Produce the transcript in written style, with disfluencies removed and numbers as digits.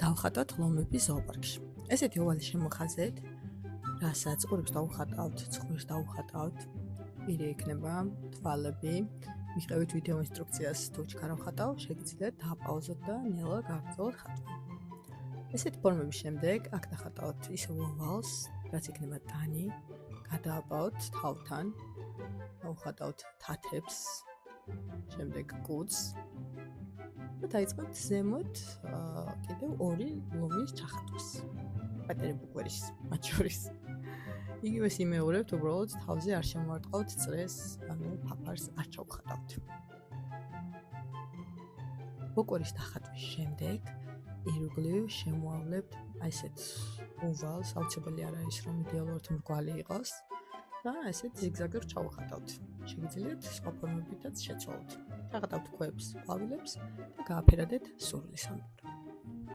დავხატოთ ლომები ზოოპარკში. ესეთი ოვალი შემოხაზეთ, რასაც ყურებს დავუხატავთ, ცხვირს დავუხატავთ, პირი იქნება, თვალები. მიყევით ვიდეო ინსტრუქციას თუ ჩქარავ ხატავ, შეგიძლიათ დააპაუზოთ და ნელა გავგრძელოთ ხატვა. ესეთი ფორმების შემდეგ აქ დახატავთ ისევ ოვალს, რაც იქნება ტანი, გადააპაოთ თავთან, დავუხატავთ თათებს, შემდეგ კუდს და დაიწყებთ ზემოთ კიდევ ორი ლომის ჩახატვას. პატარა ბუკვერის მათ შორის. იგივეს იმეორებთ, უბრალოდ თავზე არ შემოვარტყავთ წრეს, ანუ ფაფარს არ ჩავხატავთ. ბუკვერის დახატვის შემდეგ ირგვლივ შემოავლებთ აი ესეთ ოვალს, აუცილებელი არ არის რომ იდეალურად მრგვალი იყოს და ესეთ ზიგზაგად ჩავხატავთ. შეგიძლიათ სხვა ფორმებითაც შეცვალოთ. ჩახატავთ ქვებს, ყვავილებს და გააფერადეთ სურვილისამებრ.